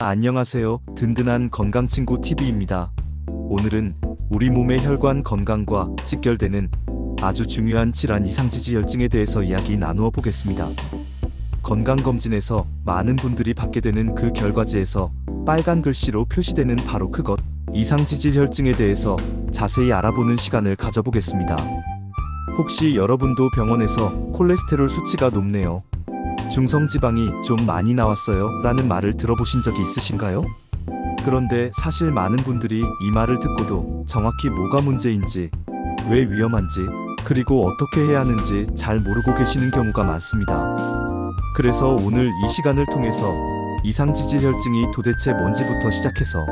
안녕하세요. 든든한 건강친구 TV입니다. 오늘은 우리 몸의 혈관 건강과 직결되는 아주 중요한 질환 이상지질혈증에 대해서 이야기 나누어 보겠습니다. 건강검진에서 많은 분들이 받게 되는 그 결과지에서 빨간 글씨로 표시되는 바로 그것, 이상지질혈증에 대해서 자세히 알아보는 시간을 가져보겠습니다. 혹시 여러분도 병원에서 콜레스테롤 수치가 높네요, 중성지방이 좀 많이 나왔어요 라는 말을 들어보신 적이 있으신가요? 그런데 사실 많은 분들이 이 말을 듣고도 정확히 뭐가 문제인지, 왜 위험한지, 그리고 어떻게 해야 하는지 잘 모르고 계시는 경우가 많습니다. 그래서 오늘 이 시간을 통해서 이상지질혈증이 도대체 뭔지부터 시작해서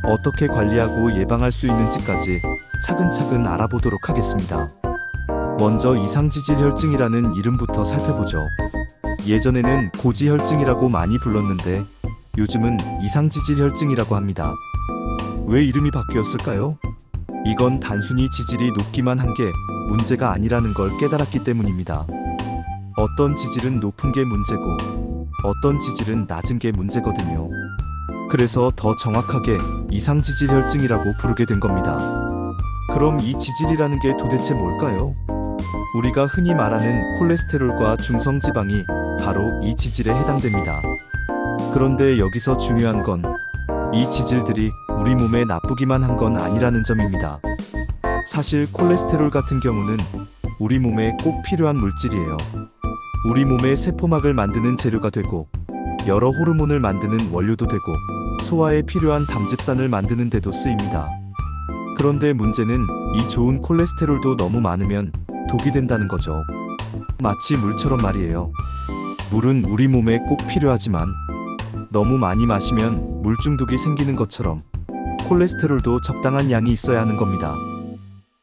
어떻게 관리하고 예방할 수 있는지까지 차근차근 알아보도록 하겠습니다. 먼저 이상지질혈증이라는 이름부터 살펴보죠. 예전에는 고지혈증이라고 많이 불렀는데 요즘은 이상지질혈증이라고 합니다. 왜 이름이 바뀌었을까요? 이건 단순히 지질이 높기만 한 게 문제가 아니라는 걸 깨달았기 때문입니다. 어떤 지질은 높은 게 문제고 어떤 지질은 낮은 게 문제거든요. 그래서 더 정확하게 이상지질혈증이라고 부르게 된 겁니다. 그럼 이 지질이라는 게 도대체 뭘까요? 우리가 흔히 말하는 콜레스테롤과 중성지방이 바로 이 지질에 해당됩니다. 그런데 여기서 중요한 건 이 지질들이 우리 몸에 나쁘기만 한 건 아니라는 점입니다. 사실 콜레스테롤 같은 경우는 우리 몸에 꼭 필요한 물질이에요. 우리 몸의 세포막을 만드는 재료가 되고 여러 호르몬을 만드는 원료도 되고 소화에 필요한 담즙산을 만드는 데도 쓰입니다. 그런데 문제는 이 좋은 콜레스테롤도 너무 많으면 독이 된다는 거죠. 마치 물처럼 말이에요. 물은 우리 몸에 꼭 필요하지만 너무 많이 마시면 물 중독이 생기는 것처럼 콜레스테롤도 적당한 양이 있어야 하는 겁니다.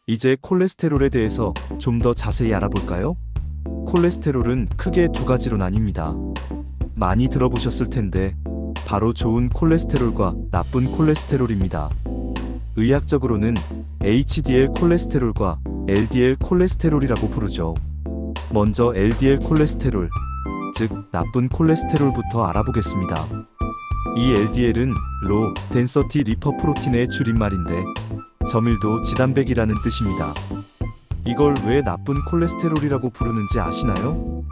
이제 콜레스테롤에 대해서 좀 더 자세히 알아볼까요? 콜레스테롤은 크게 두 가지로 나뉩니다. 많이 들어보셨을 텐데 바로 좋은 콜레스테롤과 나쁜 콜레스테롤입니다. 의학적으로는 HDL 콜레스테롤과 LDL 콜레스테롤이라고 부르죠. 먼저 LDL 콜레스테롤, 즉 나쁜 콜레스테롤부터 알아보겠습니다. 이 LDL은 Low Density Lipoprotein의 줄임말인데 저밀도 지단백이라는 뜻입니다. 이걸 왜 나쁜 콜레스테롤이라고 부르는지 아시나요?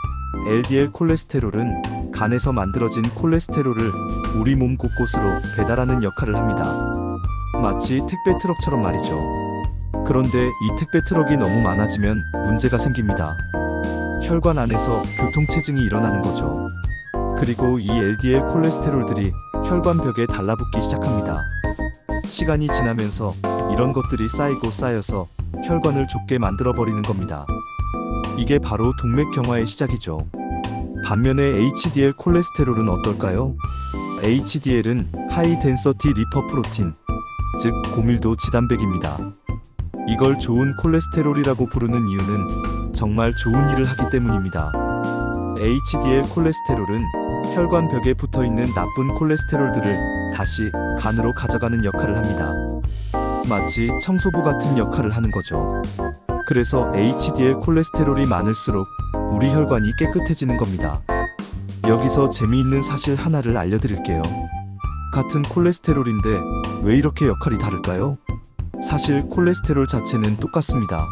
LDL 콜레스테롤은 간에서 만들어진 콜레스테롤을 우리 몸 곳곳으로 배달하는 역할을 합니다. 마치 택배 트럭처럼 말이죠. 그런데 이 택배 트럭이 너무 많아지면 문제가 생깁니다. 혈관 안에서 교통체증이 일어나는 거죠. 그리고 이 LDL 콜레스테롤들이 혈관벽에 달라붙기 시작합니다. 시간이 지나면서 이런 것들이 쌓이고 쌓여서 혈관을 좁게 만들어버리는 겁니다. 이게 바로 동맥경화의 시작이죠. 반면에 HDL 콜레스테롤은 어떨까요? HDL은 High Density Lipoprotein, 즉 고밀도 지단백입니다. 이걸 좋은 콜레스테롤이라고 부르는 이유는 정말 좋은 일을 하기 때문입니다. HDL 콜레스테롤은 혈관벽에 붙어있는 나쁜 콜레스테롤들을 다시 간으로 가져가는 역할을 합니다. 마치 청소부 같은 역할을 하는 거죠. 그래서 HDL 콜레스테롤이 많을수록 우리 혈관이 깨끗해지는 겁니다. 여기서 재미있는 사실 하나를 알려드릴게요. 같은 콜레스테롤인데 왜 이렇게 역할이 다를까요? 사실 콜레스테롤 자체는 똑같습니다.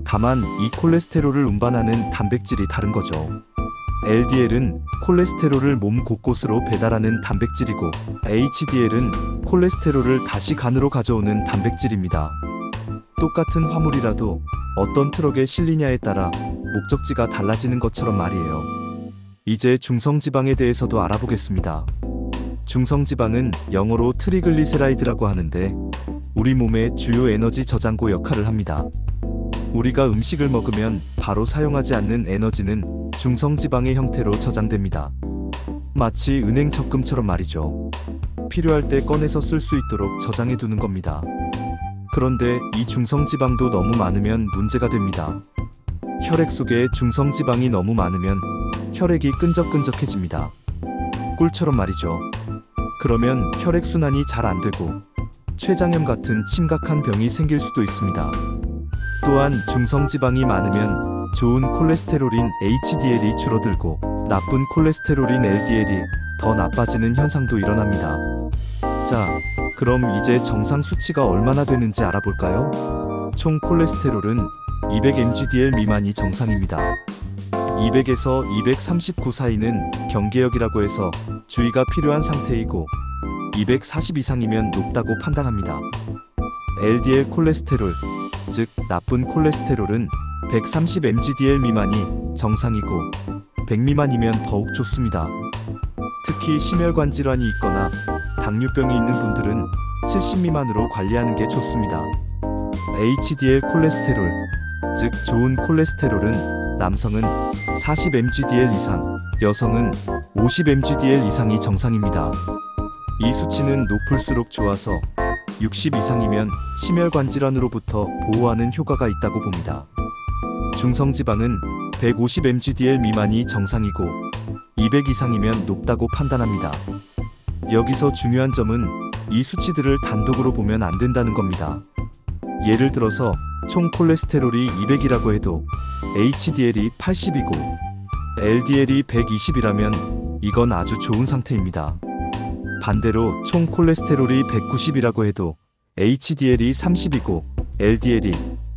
다만 이 콜레스테롤을 운반하는 단백질이 다른 거죠. LDL은 콜레스테롤을 몸 곳곳으로 배달하는 단백질이고 HDL은 콜레스테롤을 다시 간으로 가져오는 단백질입니다. 똑같은 화물이라도 어떤 트럭에 실리냐에 따라 목적지가 달라지는 것처럼 말이에요. 이제 중성지방에 대해서도 알아보겠습니다. 중성지방은 영어로 트리글리세라이드라고 하는데 우리 몸의 주요 에너지 저장고 역할을 합니다. 우리가 음식을 먹으면 바로 사용하지 않는 에너지는 중성지방의 형태로 저장됩니다. 마치 은행 적금처럼 말이죠. 필요할 때 꺼내서 쓸 수 있도록 저장해 두는 겁니다. 그런데 이 중성지방도 너무 많으면 문제가 됩니다. 혈액 속에 중성지방이 너무 많으면 혈액이 끈적끈적해집니다. 꿀처럼 말이죠. 그러면 혈액순환이 잘 안 되고 췌장염 같은 심각한 병이 생길 수도 있습니다. 또한 중성지방이 많으면 좋은 콜레스테롤인 HDL이 줄어들고 나쁜 콜레스테롤인 LDL이 더 나빠지는 현상도 일어납니다. 자, 그럼 이제 정상 수치가 얼마나 되는지 알아볼까요? 총 콜레스테롤은 200mg/dl 미만이 정상입니다. 200에서 239 사이는 경계역이라고 해서 주의가 필요한 상태이고 240 이상이면 높다고 판단합니다. LDL 콜레스테롤, 즉 나쁜 콜레스테롤은 130mg/dl 미만이 정상이고 100 미만이면 더욱 좋습니다. 특히 심혈관 질환이 있거나 당뇨병이 있는 분들은 70 미만으로 관리하는 게 좋습니다. HDL 콜레스테롤, 즉 좋은 콜레스테롤은 남성은 40mg/dl 이상, 여성은 50mg/dl 이상이 정상입니다. 이 수치는 높을수록 좋아서 60 이상이면 심혈관 질환으로부터 보호하는 효과가 있다고 봅니다. 중성지방은 150mg/dl 미만이 정상이고 200 이상이면 높다고 판단합니다. 여기서 중요한 점은 이 수치들을 단독으로 보면 안 된다는 겁니다. 예를 들어서 총 콜레스테롤이 200이라고 해도 HDL이 80이고 LDL이 120이라면 이건 아주 좋은 상태입니다. 반대로 총 콜레스테롤이 190이라고 해도 HDL이 30이고 LDL이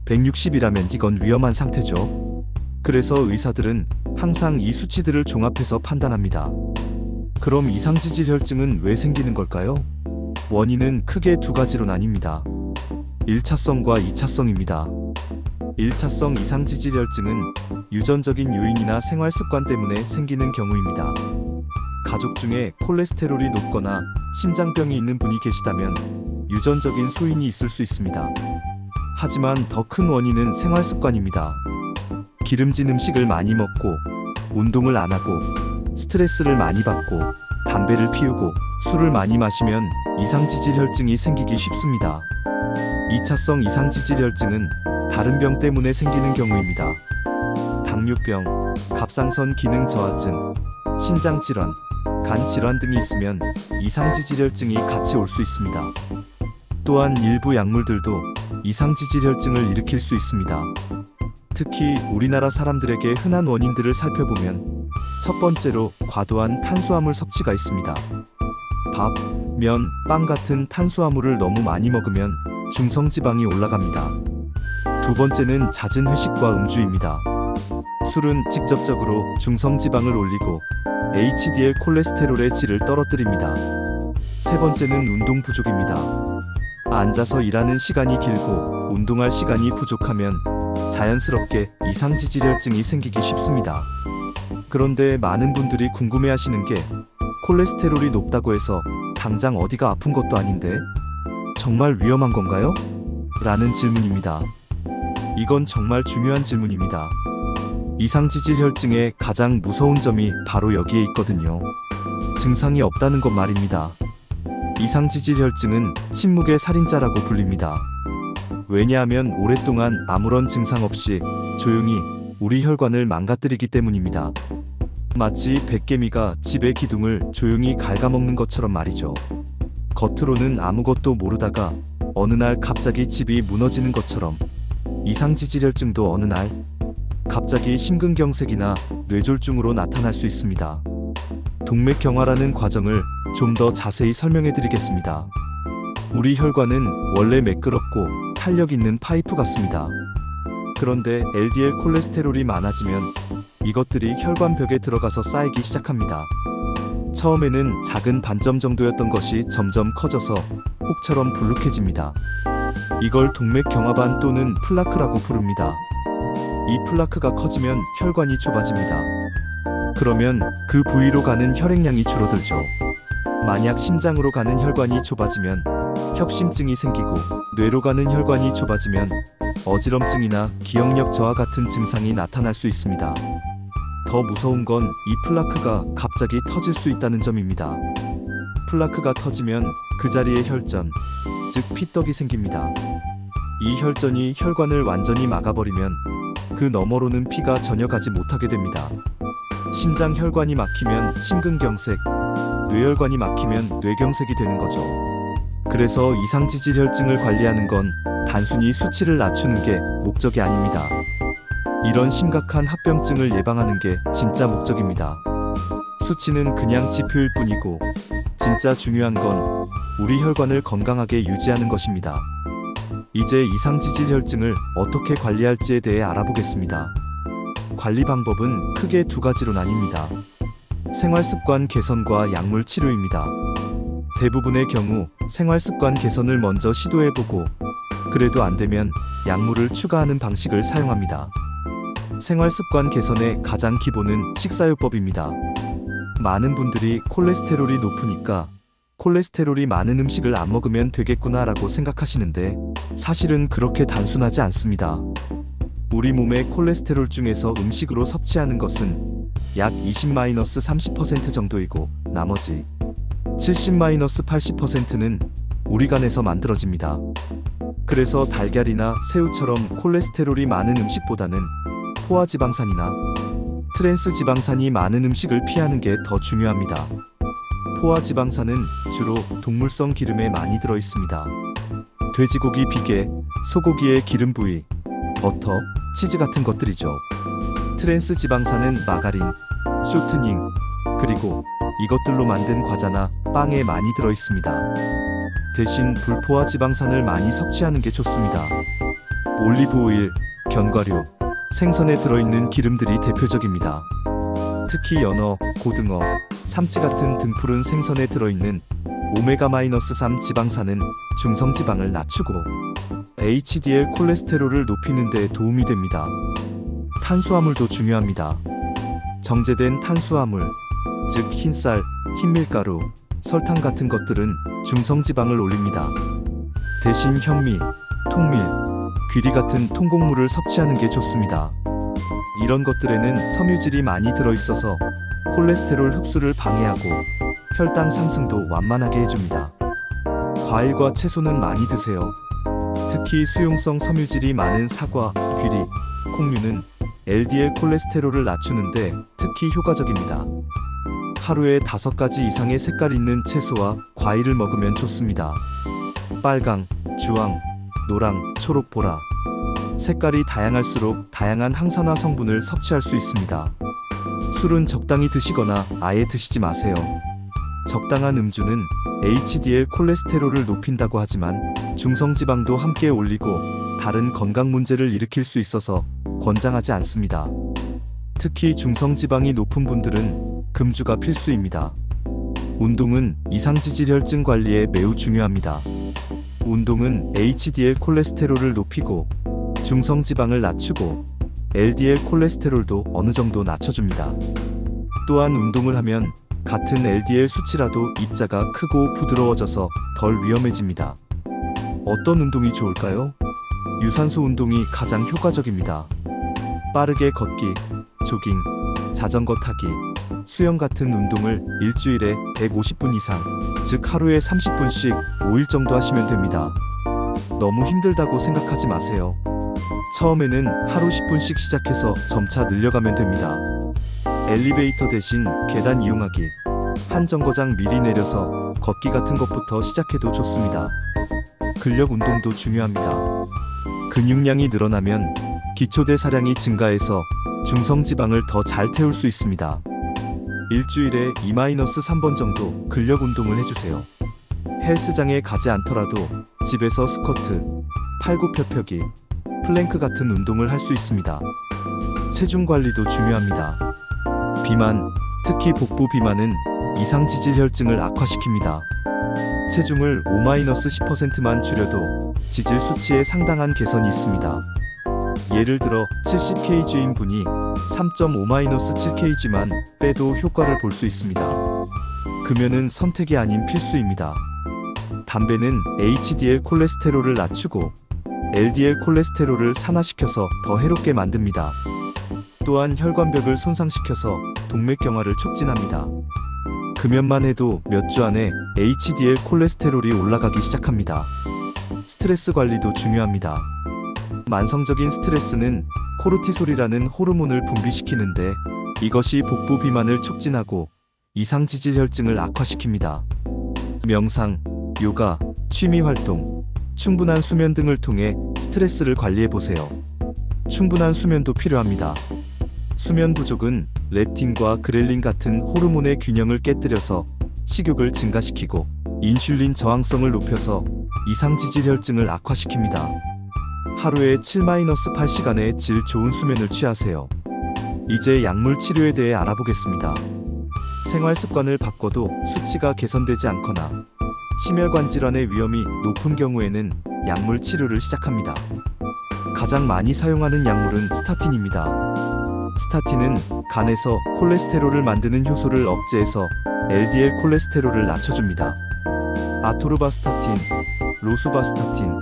160이라면 이건 위험한 상태죠. 그래서 의사들은 항상 이 수치들을 종합해서 판단합니다. 그럼 이상지질혈증은 왜 생기는 걸까요? 원인은 크게 두 가지로 나뉩니다. 1차성과 2차성입니다. 1차성 이상지질혈증은 유전적인 요인이나 생활습관 때문에 생기는 경우입니다. 가족 중에 콜레스테롤이 높거나 심장병이 있는 분이 계시다면 유전적인 소인이 있을 수 있습니다. 하지만 더 큰 원인은 생활습관입니다. 기름진 음식을 많이 먹고 운동을 안 하고 스트레스를 많이 받고 담배를 피우고 술을 많이 마시면 이상지질혈증이 생기기 쉽습니다. 2차성 이상지질혈증은 다른 병 때문에 생기는 경우입니다. 당뇨병, 갑상선 기능 저하증, 신장질환, 간질환 등이 있으면 이상지질혈증이 같이 올 수 있습니다. 또한 일부 약물들도 이상지질혈증을 일으킬 수 있습니다. 특히 우리나라 사람들에게 흔한 원인들을 살펴보면 첫 번째로 과도한 탄수화물 섭취가 있습니다. 밥, 면, 빵 같은 탄수화물을 너무 많이 먹으면 중성지방이 올라갑니다. 두 번째는 잦은 회식과 음주입니다. 술은 직접적으로 중성지방을 올리고 HDL 콜레스테롤의 질을 떨어뜨립니다. 세 번째는 운동 부족입니다. 앉아서 일하는 시간이 길고 운동할 시간이 부족하면 자연스럽게 이상지질혈증이 생기기 쉽습니다. 그런데 많은 분들이 궁금해하시는 게 콜레스테롤이 높다고 해서 당장 어디가 아픈 것도 아닌데 정말 위험한 건가요? 라는 질문입니다. 이건 정말 중요한 질문입니다. 이상지질혈증의 가장 무서운 점이 바로 여기에 있거든요. 증상이 없다는 것 말입니다. 이상지질혈증은 침묵의 살인자라고 불립니다. 왜냐하면 오랫동안 아무런 증상 없이 조용히 우리 혈관을 망가뜨리기 때문입니다. 마치 백개미가 집의 기둥을 조용히 갉아먹는 것처럼 말이죠. 겉으로는 아무것도 모르다가 어느 날 갑자기 집이 무너지는 것처럼 이상지질혈증도 어느 날 갑자기 심근경색이나 뇌졸중으로 나타날 수 있습니다. 동맥경화라는 과정을 좀 더 자세히 설명해 드리겠습니다. 우리 혈관은 원래 매끄럽고 탄력 있는 파이프 같습니다. 그런데 LDL 콜레스테롤이 많아지면 이것들이 혈관벽에 들어가서 쌓이기 시작합니다. 처음에는 작은 반점 정도였던 것이 점점 커져서 혹처럼 불룩해집니다. 이걸 동맥경화반 또는 플라크라고 부릅니다. 이 플라크가 커지면 혈관이 좁아집니다. 그러면 그 부위로 가는 혈액량이 줄어들죠. 만약 심장으로 가는 혈관이 좁아지면 협심증이 생기고 뇌로 가는 혈관이 좁아지면 어지럼증이나 기억력 저하 같은 증상이 나타날 수 있습니다. 더 무서운 건 이 플라크가 갑자기 터질 수 있다는 점입니다. 플라크가 터지면 그 자리에 혈전, 즉 피떡이 생깁니다. 이 혈전이 혈관을 완전히 막아버리면 그 너머로는 피가 전혀 가지 못하게 됩니다. 심장 혈관이 막히면 심근경색, 뇌혈관이 막히면 뇌경색이 되는 거죠. 그래서 이상지질혈증을 관리하는 건 단순히 수치를 낮추는 게 목적이 아닙니다. 이런 심각한 합병증을 예방하는 게 진짜 목적입니다. 수치는 그냥 지표일 뿐이고 진짜 중요한 건 우리 혈관을 건강하게 유지하는 것입니다. 이제 이상지질혈증을 어떻게 관리할지에 대해 알아보겠습니다. 관리 방법은 크게 두 가지로 나뉩니다. 생활습관 개선과 약물 치료입니다. 대부분의 경우 생활습관 개선을 먼저 시도해보고 그래도 안되면 약물을 추가하는 방식을 사용합니다. 생활습관 개선의 가장 기본은 식사요법입니다. 많은 분들이 콜레스테롤이 높으니까 콜레스테롤이 많은 음식을 안 먹으면 되겠구나 라고 생각하시는데 사실은 그렇게 단순하지 않습니다. 우리 몸의 콜레스테롤 중에서 음식으로 섭취하는 것은 약 20-30% 정도이고 나머지 70-80%는 우리 간에서 만들어집니다. 그래서 달걀이나 새우처럼 콜레스테롤이 많은 음식보다는 포화지방산이나 트랜스지방산이 많은 음식을 피하는 게 더 중요합니다. 포화지방산은 주로 동물성 기름에 많이 들어 있습니다. 돼지고기 비계, 소고기의 기름 부위, 버터, 치즈 같은 것들이죠. 트랜스지방산은 마가린, 쇼트닝, 그리고 이것들로 만든 과자나 빵에 많이 들어 있습니다. 대신 불포화 지방산을 많이 섭취하는 게 좋습니다. 올리브오일, 견과류, 생선에 들어있는 기름들이 대표적입니다. 특히 연어, 고등어, 삼치 같은 등푸른 생선에 들어있는 오메가-3 지방산은 중성지방을 낮추고 HDL 콜레스테롤을 높이는 데 도움이 됩니다. 탄수화물도 중요합니다. 정제된 탄수화물, 즉 흰쌀, 흰밀가루, 설탕 같은 것들은 중성지방을 올립니다. 대신 현미, 통밀, 귀리 같은 통곡물을 섭취하는 게 좋습니다. 이런 것들에는 섬유질이 많이 들어있어서 콜레스테롤 흡수를 방해하고 혈당 상승도 완만하게 해줍니다. 과일과 채소는 많이 드세요. 특히 수용성 섬유질이 많은 사과, 귀리, 콩류는 LDL 콜레스테롤을 낮추는데 특히 효과적입니다. 하루에 5가지 이상의 색깔 있는 채소와 과일을 먹으면 좋습니다. 빨강, 주황, 노랑, 초록, 보라. 색깔이 다양할수록 다양한 항산화 성분을 섭취할 수 있습니다. 술은 적당히 드시거나 아예 드시지 마세요. 적당한 음주는 HDL 콜레스테롤을 높인다고 하지만 중성지방도 함께 올리고 다른 건강 문제를 일으킬 수 있어서 권장하지 않습니다. 특히 중성지방이 높은 분들은 금주가 필수입니다. 운동은 이상지질혈증 관리에 매우 중요합니다. 운동은 HDL 콜레스테롤을 높이고 중성지방을 낮추고 LDL 콜레스테롤도 어느 정도 낮춰줍니다. 또한 운동을 하면 같은 LDL 수치라도 입자가 크고 부드러워져서 덜 위험해집니다. 어떤 운동이 좋을까요? 유산소 운동이 가장 효과적입니다. 빠르게 걷기, 조깅, 자전거 타기, 수영 같은 운동을 일주일에 150분 이상, 즉 하루에 30분씩 5일 정도 하시면 됩니다. 너무 힘들다고 생각하지 마세요. 처음에는 하루 10분씩 시작해서 점차 늘려가면 됩니다. 엘리베이터 대신 계단 이용하기, 한 정거장 미리 내려서 걷기 같은 것부터 시작해도 좋습니다. 근력 운동도 중요합니다. 근육량이 늘어나면 기초대사량이 증가해서 중성지방을 더 잘 태울 수 있습니다. 일주일에 2-3번 정도 근력 운동을 해주세요. 헬스장에 가지 않더라도 집에서 스쿼트, 팔굽혀펴기, 플랭크 같은 운동을 할 수 있습니다. 체중 관리도 중요합니다. 비만, 특히 복부 비만은 이상지질혈증을 악화시킵니다. 체중을 5-10%만 줄여도 지질 수치에 상당한 개선이 있습니다. 예를 들어 70kg인 분이 3.5-7kg만 빼도 효과를 볼 수 있습니다. 금연은 선택이 아닌 필수입니다. 담배는 HDL 콜레스테롤을 낮추고 LDL 콜레스테롤을 산화시켜서 더 해롭게 만듭니다. 또한 혈관벽을 손상시켜서 동맥경화를 촉진합니다. 금연만 해도 몇 주 안에 HDL 콜레스테롤이 올라가기 시작합니다. 스트레스 관리도 중요합니다. 만성적인 스트레스는 코르티솔이라는 호르몬을 분비시키는데 이것이 복부 비만을 촉진하고 이상지질혈증을 악화시킵니다. 명상, 요가, 취미활동, 충분한 수면 등을 통해 스트레스를 관리해보세요. 충분한 수면도 필요합니다. 수면 부족은 렙틴과 그렐린 같은 호르몬의 균형을 깨뜨려서 식욕을 증가시키고 인슐린 저항성을 높여서 이상지질혈증을 악화시킵니다. 하루에 7-8시간의 질 좋은 수면을 취하세요. 이제 약물 치료에 대해 알아보겠습니다. 생활 습관을 바꿔도 수치가 개선되지 않거나 심혈관 질환의 위험이 높은 경우에는 약물 치료를 시작합니다. 가장 많이 사용하는 약물은 스타틴입니다. 스타틴은 간에서 콜레스테롤을 만드는 효소를 억제해서 LDL 콜레스테롤을 낮춰줍니다. 아토르바스타틴, 로수바스타틴,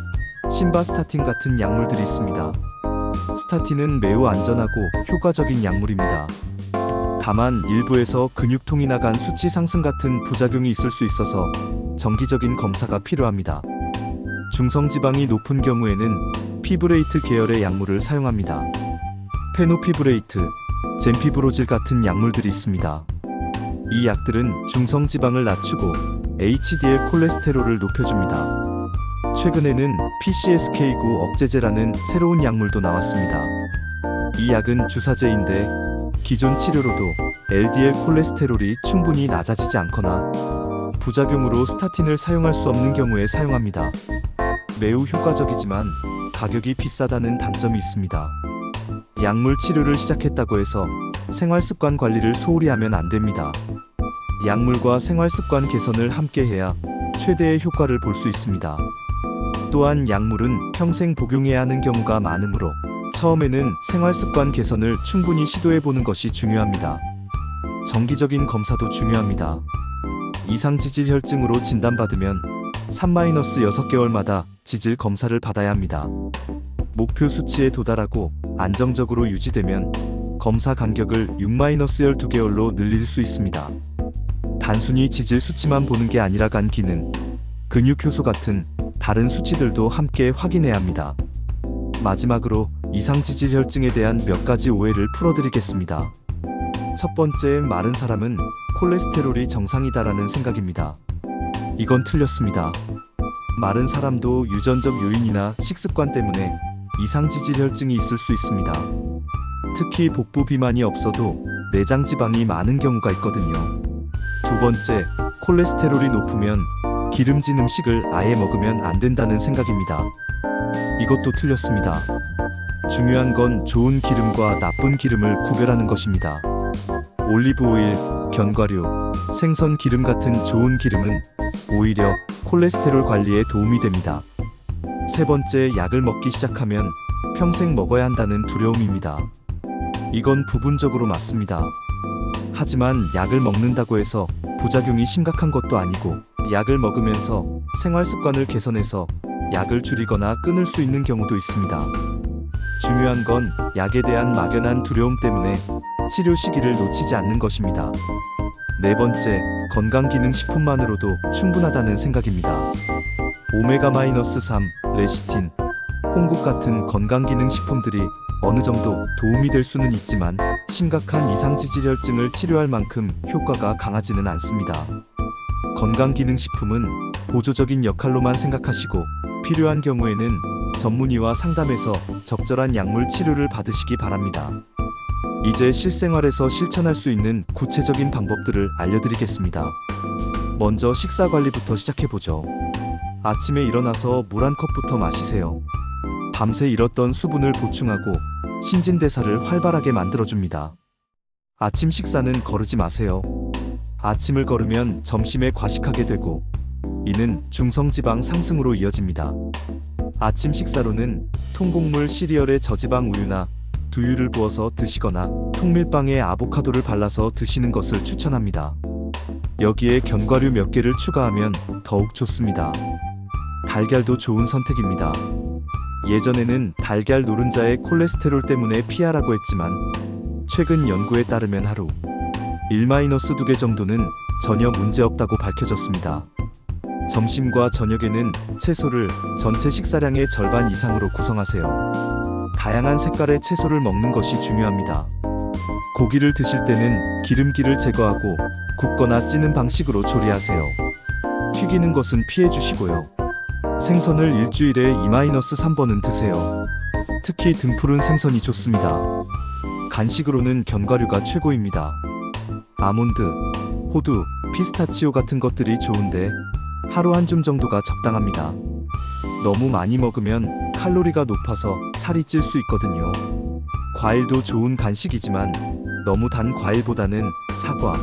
심바스타틴 같은 약물들이 있습니다. 스타틴은 매우 안전하고 효과적인 약물입니다. 다만 일부에서 근육통이나 간 수치 상승 같은 부작용이 있을 수 있어서 정기적인 검사가 필요합니다. 중성지방이 높은 경우에는 피브레이트 계열의 약물을 사용합니다. 페노피브레이트, 젠피브로질 같은 약물들이 있습니다. 이 약들은 중성지방을 낮추고 HDL 콜레스테롤을 높여줍니다. 최근에는 PCSK9 억제제라는 새로운 약물도 나왔습니다. 이 약은 주사제인데 기존 치료로도 LDL 콜레스테롤이 충분히 낮아지지 않거나 부작용으로 스타틴을 사용할 수 없는 경우에 사용합니다. 매우 효과적이지만 가격이 비싸다는 단점이 있습니다. 약물 치료를 시작했다고 해서 생활습관 관리를 소홀히 하면 안 됩니다. 약물과 생활습관 개선을 함께 해야 최대의 효과를 볼 수 있습니다. 또한 약물은 평생 복용해야 하는 경우가 많으므로 처음에는 생활습관 개선을 충분히 시도해보는 것이 중요합니다. 정기적인 검사도 중요합니다. 이상지질혈증으로 진단받으면 3-6개월마다 지질 검사를 받아야 합니다. 목표 수치에 도달하고 안정적으로 유지되면 검사 간격을 6-12개월로 늘릴 수 있습니다. 단순히 지질 수치만 보는 게 아니라 간 기능, 근육 효소 같은 다른 수치들도 함께 확인해야 합니다. 마지막으로 이상지질혈증에 대한 몇 가지 오해를 풀어드리겠습니다. 첫 번째, 마른 사람은 콜레스테롤이 정상이다라는 생각입니다. 이건 틀렸습니다. 마른 사람도 유전적 요인이나 식습관 때문에 이상지질혈증이 있을 수 있습니다. 특히 복부 비만이 없어도 내장 지방이 많은 경우가 있거든요. 두 번째, 콜레스테롤이 높으면 기름진 음식을 아예 먹으면 안 된다는 생각입니다. 이것도 틀렸습니다. 중요한 건 좋은 기름과 나쁜 기름을 구별하는 것입니다. 올리브 오일, 견과류, 생선 기름 같은 좋은 기름은 오히려 콜레스테롤 관리에 도움이 됩니다. 세 번째, 약을 먹기 시작하면 평생 먹어야 한다는 두려움입니다. 이건 부분적으로 맞습니다. 하지만 약을 먹는다고 해서 부작용이 심각한 것도 아니고 약을 먹으면서 생활 습관을 개선해서 약을 줄이거나 끊을 수 있는 경우도 있습니다. 중요한 건 약에 대한 막연한 두려움 때문에 치료 시기를 놓치지 않는 것입니다. 네 번째, 건강기능식품만으로도 충분하다는 생각입니다. 오메가-3, 레시틴, 홍국 같은 건강기능식품들이 어느 정도 도움이 될 수는 있지만 심각한 이상지질혈증을 치료할 만큼 효과가 강하지는 않습니다. 건강기능식품은 보조적인 역할로만 생각하시고 필요한 경우에는 전문의와 상담해서 적절한 약물 치료를 받으시기 바랍니다. 이제 실생활에서 실천할 수 있는 구체적인 방법들을 알려드리겠습니다. 먼저 식사 관리부터 시작해보죠. 아침에 일어나서 물 한 컵부터 마시세요. 밤새 잃었던 수분을 보충하고 신진대사를 활발하게 만들어줍니다. 아침 식사는 거르지 마세요. 아침을 거르면 점심에 과식하게 되고 이는 중성지방 상승으로 이어집니다. 아침 식사로는 통곡물 시리얼에 저지방 우유나 두유를 부어서 드시거나 통밀빵에 아보카도를 발라서 드시는 것을 추천합니다. 여기에 견과류 몇 개를 추가하면 더욱 좋습니다. 달걀도 좋은 선택입니다. 예전에는 달걀 노른자의 콜레스테롤 때문에 피하라고 했지만 최근 연구에 따르면 하루 1-2개 정도는 전혀 문제없다고 밝혀졌습니다. 점심과 저녁에는 채소를 전체 식사량의 절반 이상으로 구성하세요. 다양한 색깔의 채소를 먹는 것이 중요합니다. 고기를 드실 때는 기름기를 제거하고 굽거나 찌는 방식으로 조리하세요. 튀기는 것은 피해 주시고요. 생선을 일주일에 2-3번은 드세요. 특히 등푸른 생선이 좋습니다. 간식으로는 견과류가 최고입니다. 아몬드, 호두, 피스타치오 같은 것들이 좋은데 하루 한 줌 정도가 적당합니다. 너무 많이 먹으면 칼로리가 높아서 살이 찔 수 있거든요. 과일도 좋은 간식이지만 너무 단 과일보다는 사과,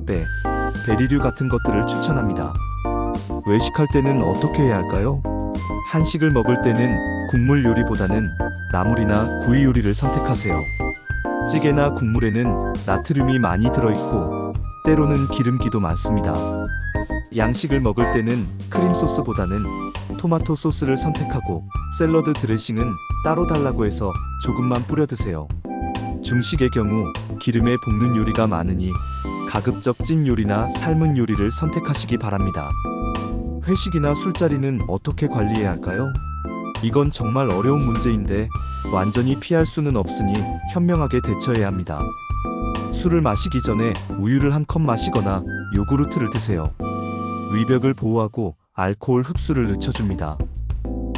배, 베리류 같은 것들을 추천합니다. 외식할 때는 어떻게 해야 할까요? 한식을 먹을 때는 국물 요리보다는 나물이나 구이 요리를 선택하세요. 찌개나 국물에는 나트륨이 많이 들어있고 때로는 기름기도 많습니다. 양식을 먹을 때는 크림 소스보다는 토마토 소스를 선택하고 샐러드 드레싱은 따로 달라고 해서 조금만 뿌려 드세요. 중식의 경우 기름에 볶는 요리가 많으니 가급적 찐 요리나 삶은 요리를 선택하시기 바랍니다. 회식이나 술자리는 어떻게 관리해야 할까요? 이건 정말 어려운 문제인데 완전히 피할 수는 없으니 현명하게 대처해야 합니다. 술을 마시기 전에 우유를 한 컵 마시거나 요구르트를 드세요. 위벽을 보호하고 알코올 흡수를 늦춰줍니다.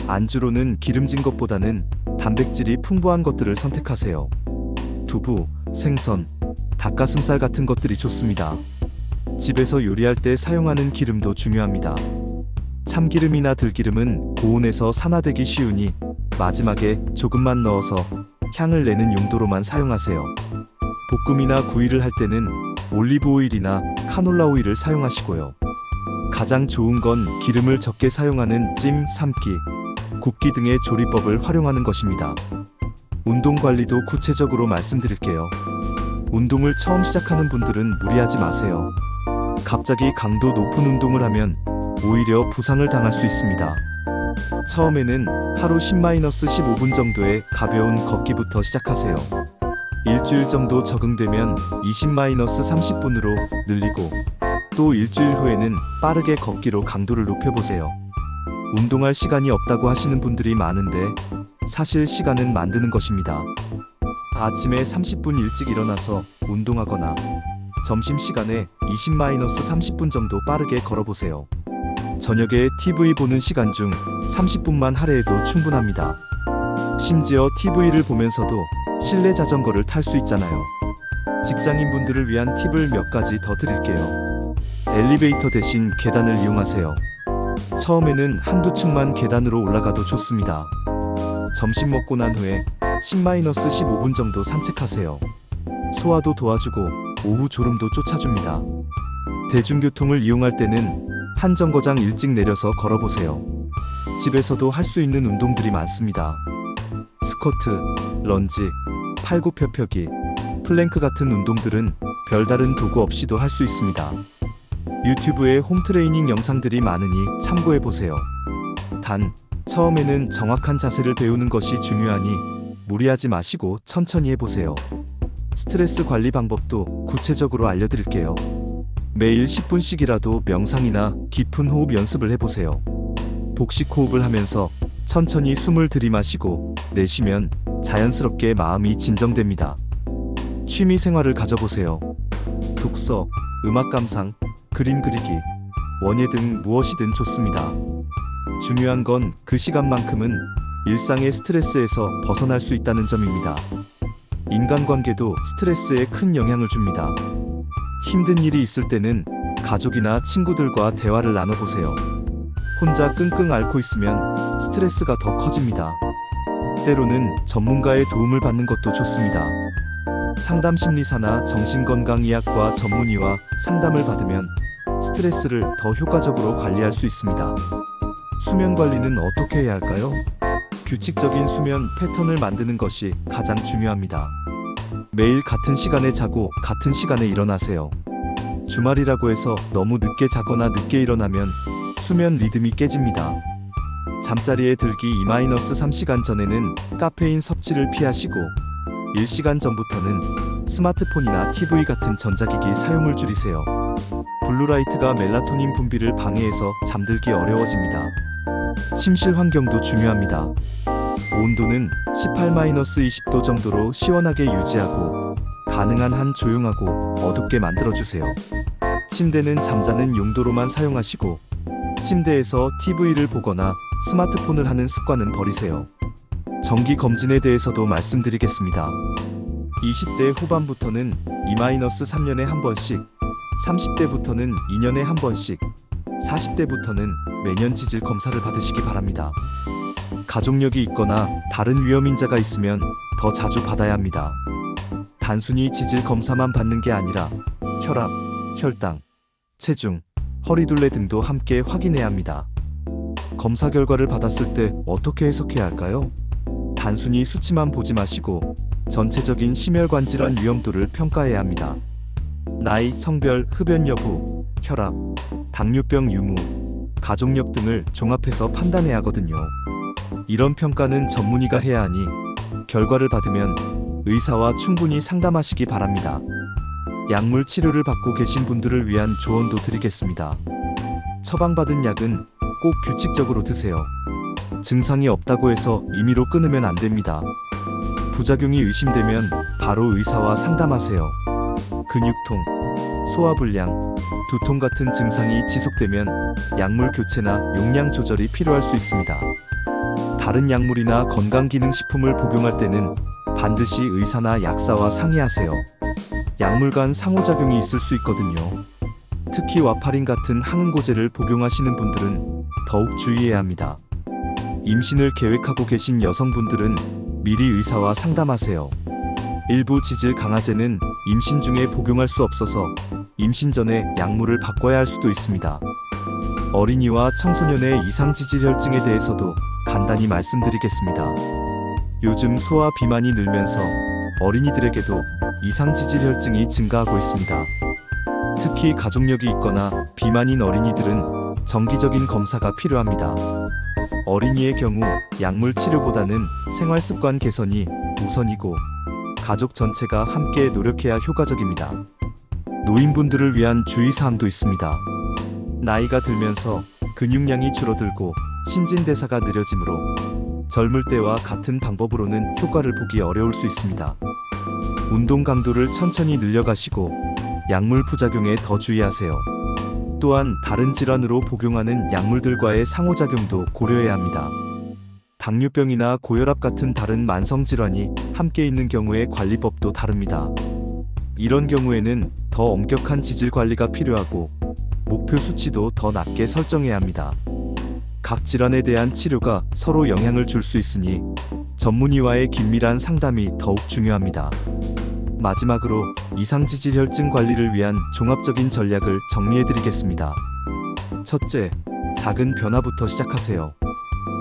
안주로는 기름진 것보다는 단백질이 풍부한 것들을 선택하세요. 두부, 생선, 닭가슴살 같은 것들이 좋습니다. 집에서 요리할 때 사용하는 기름도 중요합니다. 참기름이나 들기름은 고온에서 산화되기 쉬우니 마지막에 조금만 넣어서 향을 내는 용도로만 사용하세요. 볶음이나 구이를 할 때는 올리브 오일이나 카놀라 오일을 사용하시고요. 가장 좋은 건 기름을 적게 사용하는 찜, 삶기, 굽기 등의 조리법을 활용하는 것입니다. 운동 관리도 구체적으로 말씀드릴게요. 운동을 처음 시작하는 분들은 무리하지 마세요. 갑자기 강도 높은 운동을 하면 오히려 부상을 당할 수 있습니다. 처음에는 하루 10-15분 정도의 가벼운 걷기부터 시작하세요. 일주일 정도 적응되면 20-30분으로 늘리고 또 일주일 후에는 빠르게 걷기로 강도를 높여보세요. 운동할 시간이 없다고 하시는 분들이 많은데 사실 시간은 만드는 것입니다. 아침에 30분 일찍 일어나서 운동하거나 점심시간에 20-30분 정도 빠르게 걸어보세요. 저녁에 TV 보는 시간 중 30분만 할애해도 충분합니다. 심지어 TV를 보면서도 실내 자전거를 탈 수 있잖아요. 직장인분들을 위한 팁을 몇 가지 더 드릴게요. 엘리베이터 대신 계단을 이용하세요. 처음에는 한두 층만 계단으로 올라가도 좋습니다. 점심 먹고 난 후에 10-15분 정도 산책하세요. 소화도 도와주고 오후 졸음도 쫓아줍니다. 대중교통을 이용할 때는 한 정거장 일찍 내려서 걸어보세요. 집에서도 할 수 있는 운동들이 많습니다. 스쿼트, 런지, 팔굽혀펴기, 플랭크 같은 운동들은 별다른 도구 없이도 할 수 있습니다. 유튜브에 홈트레이닝 영상들이 많으니 참고해보세요. 단, 처음에는 정확한 자세를 배우는 것이 중요하니 무리하지 마시고 천천히 해보세요. 스트레스 관리 방법도 구체적으로 알려드릴게요. 매일 10분씩이라도 명상이나 깊은 호흡 연습을 해보세요. 복식 호흡을 하면서 천천히 숨을 들이마시고 내쉬면 자연스럽게 마음이 진정됩니다. 취미 생활을 가져보세요. 독서, 음악 감상, 그림 그리기, 원예 등 무엇이든 좋습니다. 중요한 건 그 시간만큼은 일상의 스트레스에서 벗어날 수 있다는 점입니다. 인간관계도 스트레스에 큰 영향을 줍니다. 힘든 일이 있을 때는 가족이나 친구들과 대화를 나눠보세요. 혼자 끙끙 앓고 있으면 스트레스가 더 커집니다. 때로는 전문가의 도움을 받는 것도 좋습니다. 상담심리사나 정신건강의학과 전문의와 상담을 받으면 스트레스를 더 효과적으로 관리할 수 있습니다. 수면 관리는 어떻게 해야 할까요? 규칙적인 수면 패턴을 만드는 것이 가장 중요합니다. 매일 같은 시간에 자고 같은 시간에 일어나세요. 주말이라고 해서 너무 늦게 자거나 늦게 일어나면 수면 리듬이 깨집니다. 잠자리에 들기 2-3시간 전에는 카페인 섭취를 피하시고 1시간 전부터는 스마트폰이나 TV 같은 전자기기 사용을 줄이세요. 블루라이트가 멜라토닌 분비를 방해해서 잠들기 어려워집니다. 침실 환경도 중요합니다. 온도는 18-20도 정도로 시원하게 유지하고 가능한 한 조용하고 어둡게 만들어주세요. 침대는 잠자는 용도로만 사용하시고 침대에서 TV를 보거나 스마트폰을 하는 습관은 버리세요. 정기 검진에 대해서도 말씀드리겠습니다. 20대 후반부터는 2-3년에 한 번씩, 30대부터는 2년에 한 번씩, 40대부터는 매년 지질 검사를 받으시기 바랍니다. 가족력이 있거나 다른 위험인자가 있으면 더 자주 받아야 합니다. 단순히 지질 검사만 받는 게 아니라 혈압, 혈당, 체중, 허리둘레 등도 함께 확인해야 합니다. 검사 결과를 받았을 때 어떻게 해석해야 할까요? 단순히 수치만 보지 마시고 전체적인 심혈관 질환 위험도를 평가해야 합니다. 나이, 성별, 흡연 여부, 혈압, 당뇨병 유무, 가족력 등을 종합해서 판단해야 하거든요. 이런 평가는 전문의가 해야 하니 결과를 받으면 의사와 충분히 상담하시기 바랍니다. 약물 치료를 받고 계신 분들을 위한 조언도 드리겠습니다. 처방받은 약은 꼭 규칙적으로 드세요. 증상이 없다고 해서 임의로 끊으면 안 됩니다. 부작용이 의심되면 바로 의사와 상담하세요. 근육통, 소화불량, 두통 같은 증상이 지속되면 약물 교체나 용량 조절이 필요할 수 있습니다. 다른 약물이나 건강기능식품을 복용할 때는 반드시 의사나 약사와 상의하세요. 약물 간 상호작용이 있을 수 있거든요. 특히 와파린 같은 항응고제를 복용하시는 분들은 더욱 주의해야 합니다. 임신을 계획하고 계신 여성분들은 미리 의사와 상담하세요. 일부 지질 강화제는 임신 중에 복용할 수 없어서 임신 전에 약물을 바꿔야 할 수도 있습니다. 어린이와 청소년의 이상지질혈증에 대해서도 간단히 말씀드리겠습니다. 요즘 소아 비만이 늘면서 어린이들에게도 이상지질혈증이 증가하고 있습니다. 특히 가족력이 있거나 비만인 어린이들은 정기적인 검사가 필요합니다. 어린이의 경우 약물 치료보다는 생활습관 개선이 우선이고 가족 전체가 함께 노력해야 효과적입니다. 노인분들을 위한 주의사항도 있습니다. 나이가 들면서 근육량이 줄어들고 신진대사가 느려지므로 젊을 때와 같은 방법으로는 효과를 보기 어려울 수 있습니다. 운동 강도를 천천히 늘려가시고 약물 부작용에 더 주의하세요. 또한 다른 질환으로 복용하는 약물들과의 상호작용도 고려해야 합니다. 당뇨병이나 고혈압 같은 다른 만성질환이 함께 있는 경우에 관리법도 다릅니다. 이런 경우에는 더 엄격한 지질 관리가 필요하고 목표 수치도 더 낮게 설정해야 합니다. 각 질환에 대한 치료가 서로 영향을 줄 수 있으니 전문의와의 긴밀한 상담이 더욱 중요합니다. 마지막으로 이상지질혈증 관리를 위한 종합적인 전략을 정리해드리겠습니다. 첫째, 작은 변화부터 시작하세요.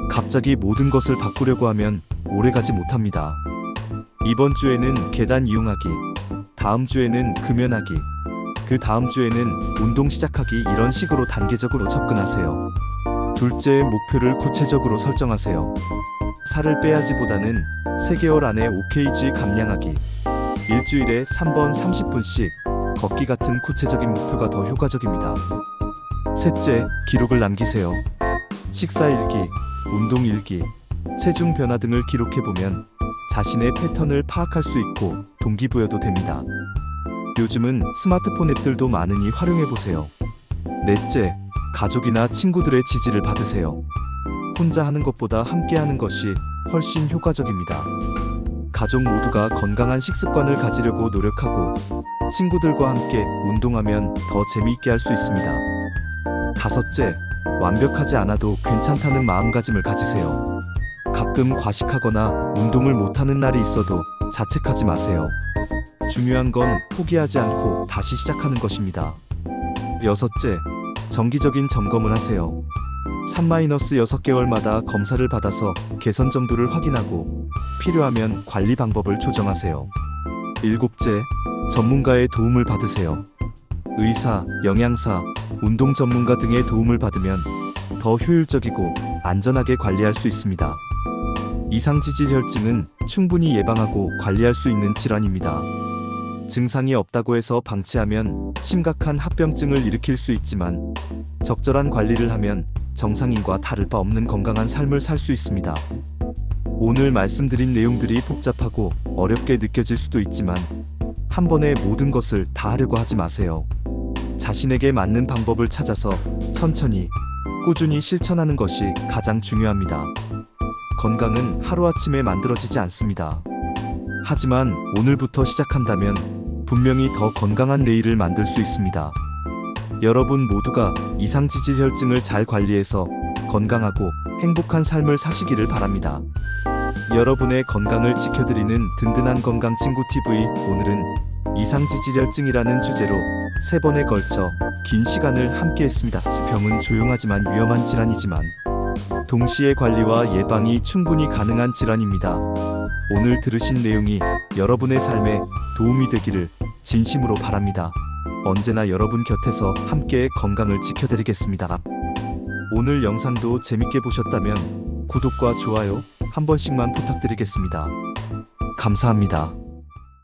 갑자기 모든 것을 바꾸려고 하면 오래가지 못합니다. 이번 주에는 계단 이용하기, 다음 주에는 금연하기, 그 다음 주에는 운동 시작하기, 이런 식으로 단계적으로 접근하세요. 둘째, 목표를 구체적으로 설정하세요. 살을 빼야지보다는 3개월 안에 OKG 감량하기, 일주일에 3번 30분씩 걷기 같은 구체적인 목표가 더 효과적입니다. 셋째, 기록을 남기세요. 식사 일기, 운동 일기, 체중 변화 등을 기록해보면 자신의 패턴을 파악할 수 있고 동기부여도 됩니다. 요즘은 스마트폰 앱들도 많으니 활용해보세요. 넷째, 가족이나 친구들의 지지를 받으세요. 혼자 하는 것보다 함께 하는 것이 훨씬 효과적입니다. 가족 모두가 건강한 식습관을 가지려고 노력하고 친구들과 함께 운동하면 더 재미있게 할 수 있습니다. 다섯째, 완벽하지 않아도 괜찮다는 마음가짐을 가지세요. 가끔 과식하거나 운동을 못하는 날이 있어도 자책하지 마세요. 중요한 건 포기하지 않고 다시 시작하는 것입니다. 여섯째, 정기적인 점검을 하세요. 3-6개월마다 검사를 받아서 개선 정도를 확인하고 필요하면 관리 방법을 조정하세요. 일곱째, 전문가의 도움을 받으세요. 의사, 영양사, 운동 전문가 등의 도움을 받으면 더 효율적이고 안전하게 관리할 수 있습니다. 이상지질혈증은 충분히 예방하고 관리할 수 있는 질환입니다. 증상이 없다고 해서 방치하면 심각한 합병증을 일으킬 수 있지만 적절한 관리를 하면 정상인과 다를 바 없는 건강한 삶을 살 수 있습니다. 오늘 말씀드린 내용들이 복잡하고 어렵게 느껴질 수도 있지만 한 번에 모든 것을 다 하려고 하지 마세요. 자신에게 맞는 방법을 찾아서 천천히 꾸준히 실천하는 것이 가장 중요합니다. 건강은 하루아침에 만들어지지 않습니다. 하지만 오늘부터 시작한다면 분명히 더 건강한 내일을 만들 수 있습니다. 여러분 모두가 이상지질혈증을 잘 관리해서 건강하고 행복한 삶을 사시기를 바랍니다. 여러분의 건강을 지켜드리는 든든한 건강친구 TV, 오늘은 이상지질혈증이라는 주제로 3번에 걸쳐 긴 시간을 함께했습니다. 병은 조용하지만 위험한 질환이지만 동시에 관리와 예방이 충분히 가능한 질환입니다. 오늘 들으신 내용이 여러분의 삶에 도움이 되기를 진심으로 바랍니다. 언제나 여러분 곁에서 함께 건강을 지켜드리겠습니다. 오늘 영상도 재밌게 보셨다면 구독과 좋아요 한 번씩만 부탁드리겠습니다. 감사합니다.